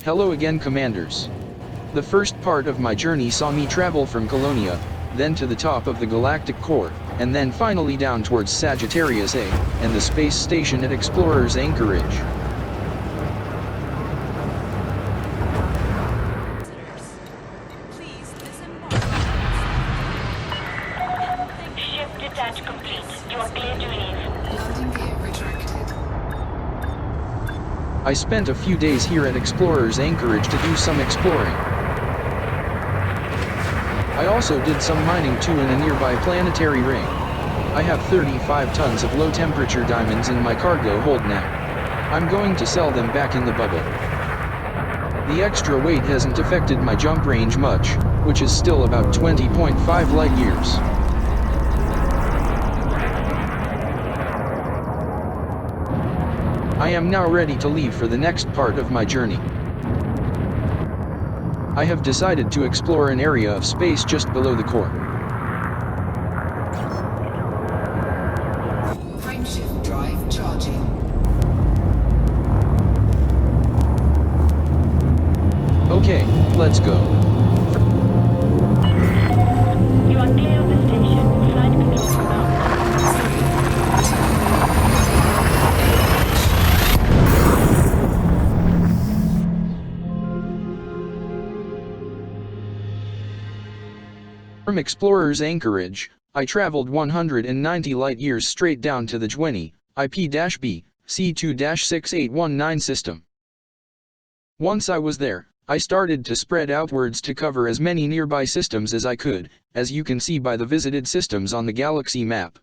Hello again, commanders. The first part of my journey saw me travel from Colonia, then to the top of the galactic core, and then finally down towards Sagittarius A, and the space station at Explorer's Anchorage. Ship detach complete. You are clear to leave. Landing gear retracted. I spent a few days here at Explorer's Anchorage to do some exploring. I also did some mining too in a nearby planetary ring. I have 35 tons of low-temperature diamonds in my cargo hold now. I'm going to sell them back in the bubble. The extra weight hasn't affected my jump range much, which is still about 20.5 light years. I am now ready to leave for the next part of my journey. I have decided to explore an area of space just below the core. Frameshift drive charging. Okay, let's go. You are clear of the station. Flight control command. From Explorer's Anchorage, I traveled 190 light-years straight down to the Gwynny, IP-B, C2-6819 system. Once I was there, I started to spread outwards to cover as many nearby systems as I could, as you can see by the visited systems on the galaxy map.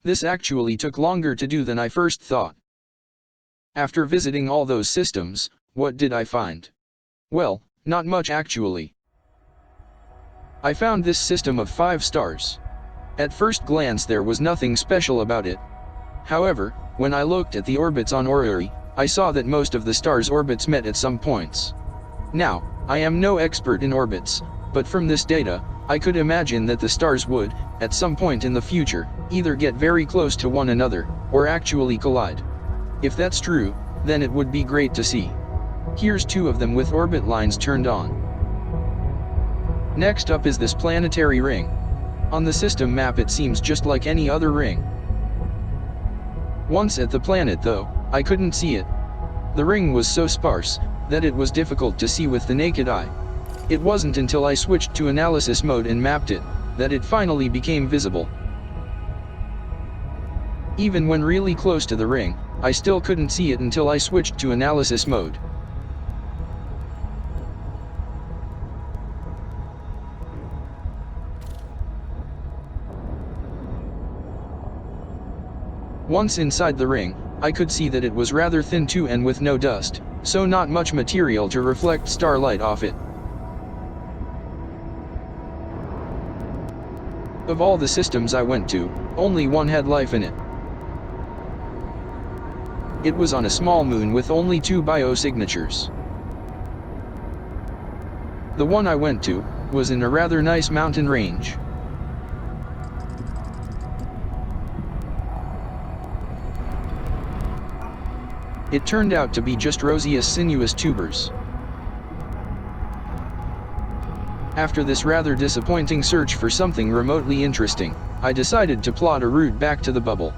This actually took longer to do than I first thought. After visiting all those systems, what did I find? Well, not much actually. I found this system of 5 stars. At first glance there was nothing special about it. However, when I looked at the orbits on Orrery, I saw that most of the stars' orbits met at some points. Now, I am no expert in orbits, but from this data, I could imagine that the stars would, at some point in the future, either get very close to one another, or actually collide. If that's true, then it would be great to see. Here's 2 of them with orbit lines turned on. Next up is this planetary ring. On the system map it seems just like any other ring. Once at the planet though, I couldn't see it. The ring was so sparse, that it was difficult to see with the naked eye. It wasn't until I switched to analysis mode and mapped it, that it finally became visible. Even when really close to the ring, I still couldn't see it until I switched to analysis mode. Once inside the ring, I could see that it was rather thin too and with no dust, so not much material to reflect starlight off it. Of all the systems I went to, only one had life in it. It was on a small moon with only 2 biosignatures. The one I went to was in a rather nice mountain range. It turned out to be just roseous sinuous tubers. After this rather disappointing search for something remotely interesting, I decided to plot a route back to the bubble.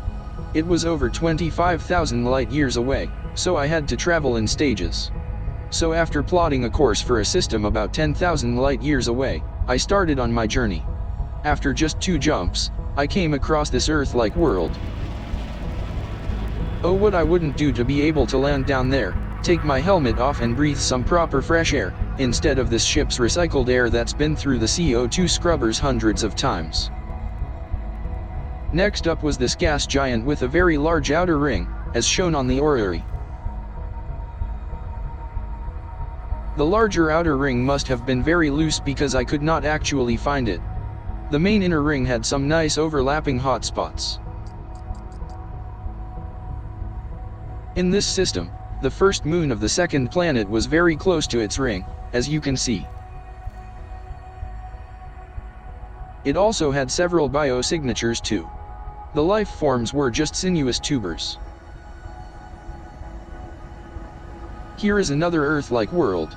It was over 25,000 light-years away, so I had to travel in stages. So after plotting a course for a system about 10,000 light-years away, I started on my journey. After just 2 jumps, I came across this Earth-like world. Oh, what I wouldn't do to be able to land down there, take my helmet off and breathe some proper fresh air, instead of this ship's recycled air that's been through the CO2 scrubbers hundreds of times. Next up was this gas giant with a very large outer ring, as shown on the orrery. The larger outer ring must have been very loose because I could not actually find it. The main inner ring had some nice overlapping hotspots. In this system, the first moon of the second planet was very close to its ring, as you can see. It also had several biosignatures too. The life forms were just sinuous tubers. Here is another Earth-like world.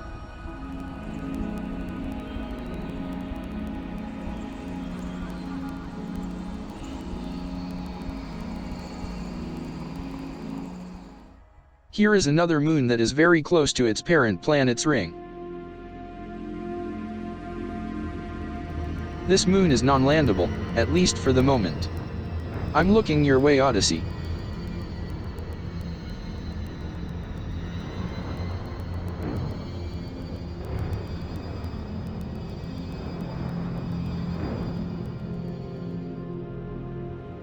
Here is another moon that is very close to its parent planet's ring. This moon is non-landable, at least for the moment. I'm looking your way, Odyssey.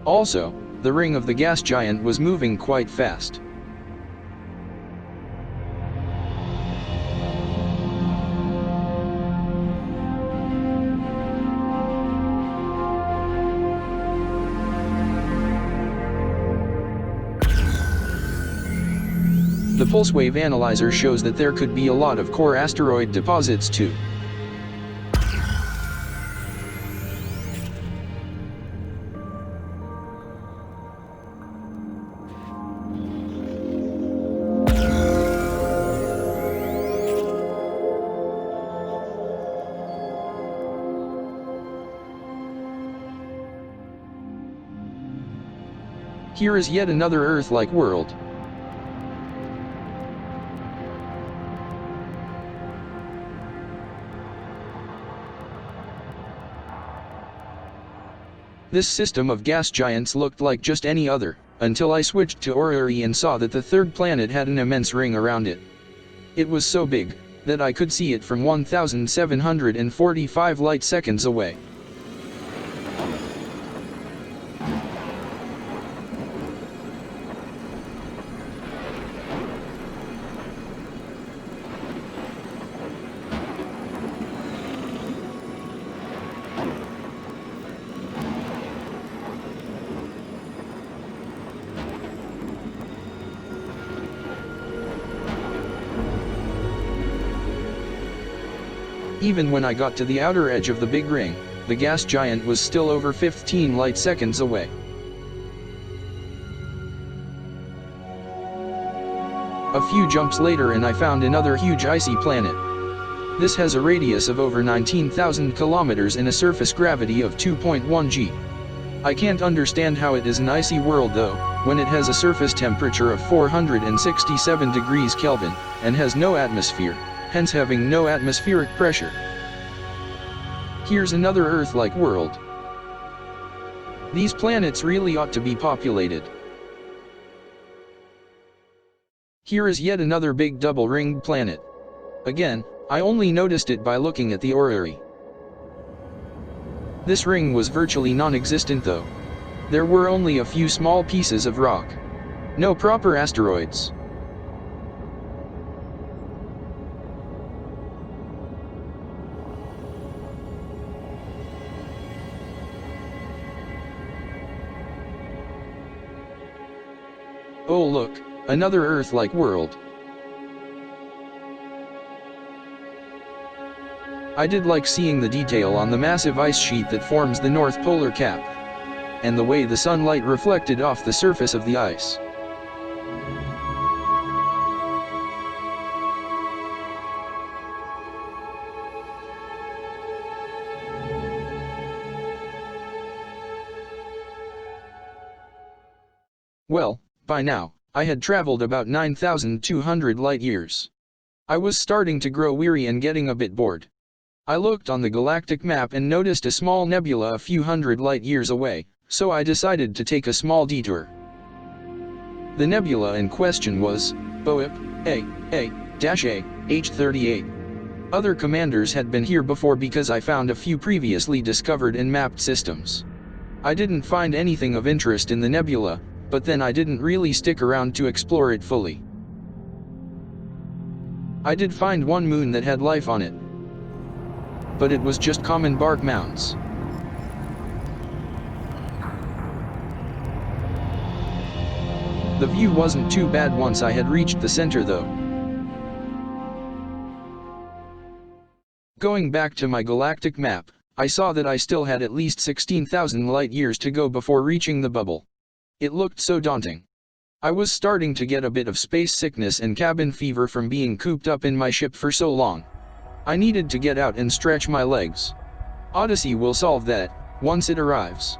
Also, the ring of the gas giant was moving quite fast. The pulse wave analyzer shows that there could be a lot of core asteroid deposits too. Here is yet another Earth-like world. This system of gas giants looked like just any other, until I switched to Orrery and saw that the third planet had an immense ring around it. It was so big, that I could see it from 1,745 light seconds away. Even when I got to the outer edge of the big ring, the gas giant was still over 15 light seconds away. A few jumps later and I found another huge icy planet. This has a radius of over 19,000 kilometers and a surface gravity of 2.1 g. I can't understand how it is an icy world though, when it has a surface temperature of 467 degrees Kelvin, and has no atmosphere, hence having no atmospheric pressure. Here's another Earth-like world. These planets really ought to be populated. Here is yet another big double-ringed planet. Again, I only noticed it by looking at the orrery. This ring was virtually non-existent though. There were only a few small pieces of rock. No proper asteroids. Oh look, another Earth-like world. I did like seeing the detail on the massive ice sheet that forms the North Polar Cap, and the way the sunlight reflected off the surface of the ice. Well, by now, I had traveled about 9,200 light years. I was starting to grow weary and getting a bit bored. I looked on the galactic map and noticed a small nebula a few hundred light years away, so I decided to take a small detour. The nebula in question was BOIP A-H38. Other commanders had been here before because I found a few previously discovered and mapped systems. I didn't find anything of interest in the nebula, but then I didn't really stick around to explore it fully. I did find one moon that had life on it, but it was just common bark mounds. The view wasn't too bad once I had reached the center though. Going back to my galactic map, I saw that I still had at least 16,000 light years to go before reaching the bubble. It looked so daunting. I was starting to get a bit of space sickness and cabin fever from being cooped up in my ship for so long. I needed to get out and stretch my legs. Odyssey will solve that, once it arrives.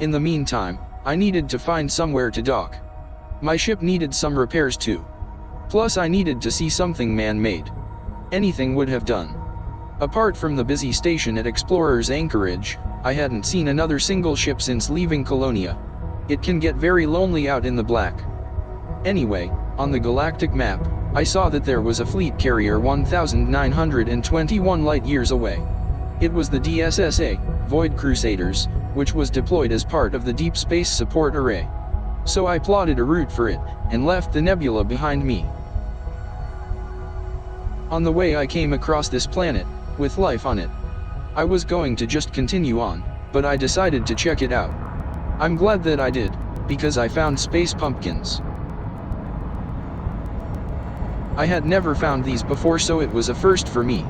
In the meantime, I needed to find somewhere to dock. My ship needed some repairs too. Plus I needed to see something man-made. Anything would have done. Apart from the busy station at Explorer's Anchorage, I hadn't seen another single ship since leaving Colonia. It can get very lonely out in the black. Anyway, on the galactic map, I saw that there was a fleet carrier 1,921 light-years away. It was the DSSA, Void Crusaders, which was deployed as part of the Deep Space Support Array. So I plotted a route for it, and left the nebula behind me. On the way I came across this planet, with life on it. I was going to just continue on, but I decided to check it out. I'm glad that I did, because I found space pumpkins. I had never found these before, so it was a first for me.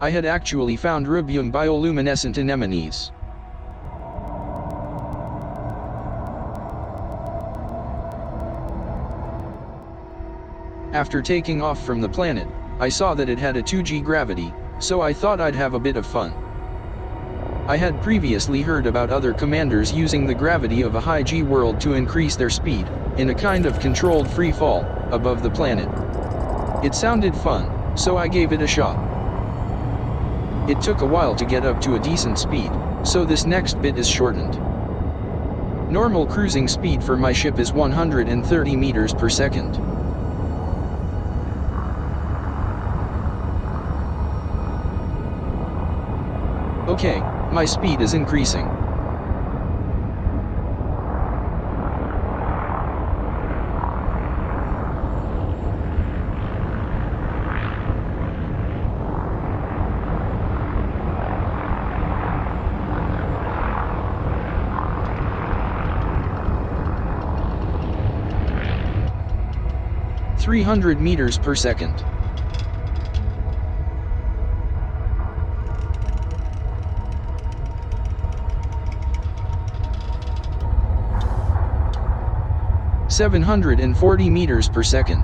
I had actually found rubium bioluminescent anemones. After taking off from the planet, I saw that it had a 2G gravity, so I thought I'd have a bit of fun. I had previously heard about other commanders using the gravity of a high G world to increase their speed, in a kind of controlled free fall, above the planet. It sounded fun, so I gave it a shot. It took a while to get up to a decent speed, so this next bit is shortened. Normal cruising speed for my ship is 130 meters per second. Okay, my speed is increasing. – 300 meters per second. 740 meters per second.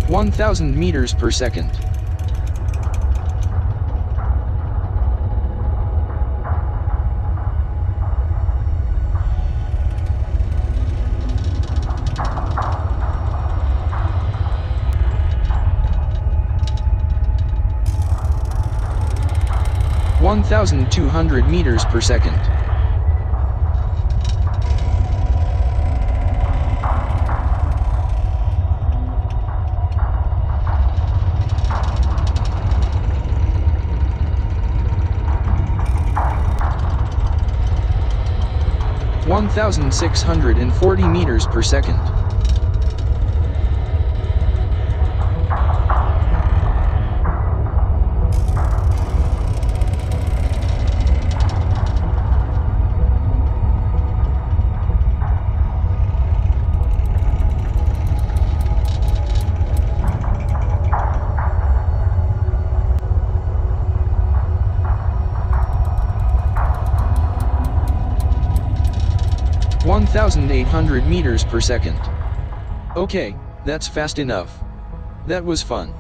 1,000 meters per second. 1,200 meters per second. 1,640 meters per second. 1,800 meters per second. Okay, that's fast enough. That was fun.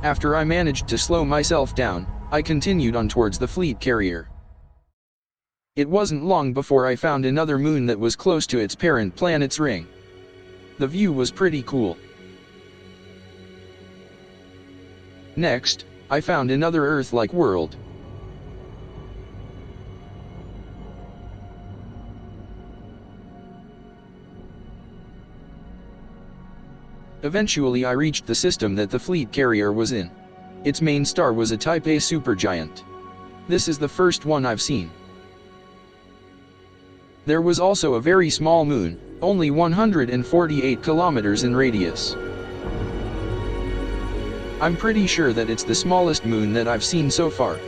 After I managed to slow myself down, I continued on towards the fleet carrier. It wasn't long before I found another moon that was close to its parent planet's ring. The view was pretty cool. Next, I found another Earth-like world. Eventually I reached the system that the fleet carrier was in. Its main star was a Type A supergiant. This is the first one I've seen. There was also a very small moon, only 148 kilometers in radius. I'm pretty sure that it's the smallest moon that I've seen so far.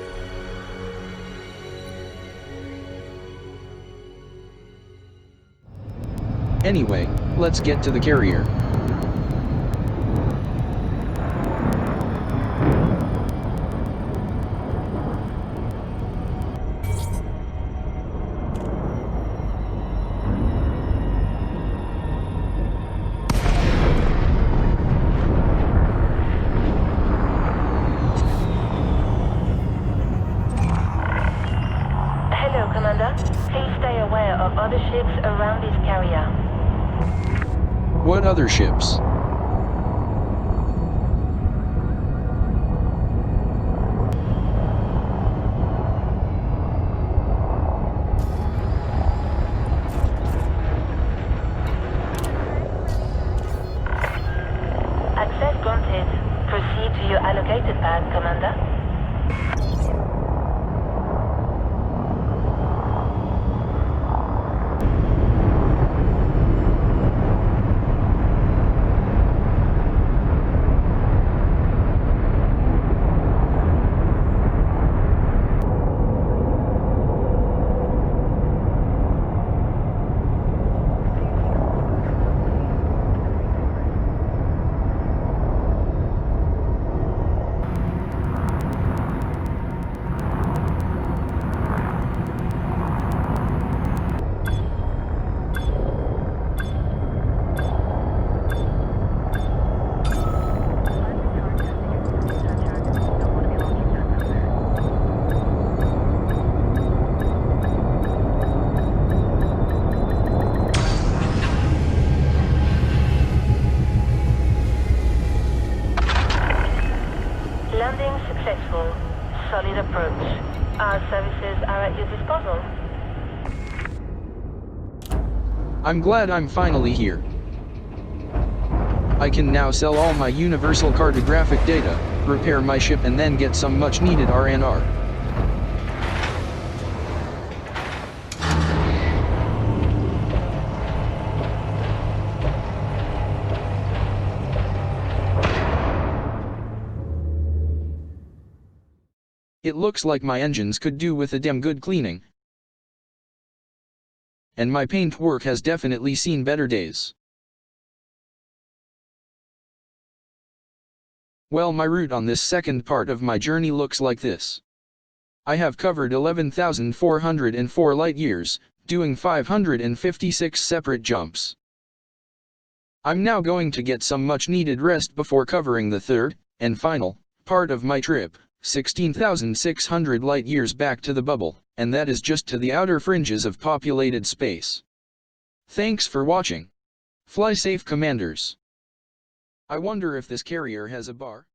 Anyway, let's get to the carrier. Hello, Commander. Please stay aware of other ships around this carrier. What other ships? Access granted. Proceed to your allocated path, Commander. Landing successful. Solid approach. Our services are at your disposal. I'm glad I'm finally here. I can now sell all my universal cartographic data, repair my ship and then get some much needed R&R. It looks like my engines could do with a damn good cleaning. And my paint work has definitely seen better days. Well, my route on this second part of my journey looks like this. I have covered 11,404 light years, doing 556 separate jumps. I'm now going to get some much needed rest before covering the third, and final, part of my trip. 16,600 light years back to the bubble, and that is just to the outer fringes of populated space. Thanks for watching. Fly safe, Commanders. I wonder if this carrier has a bar.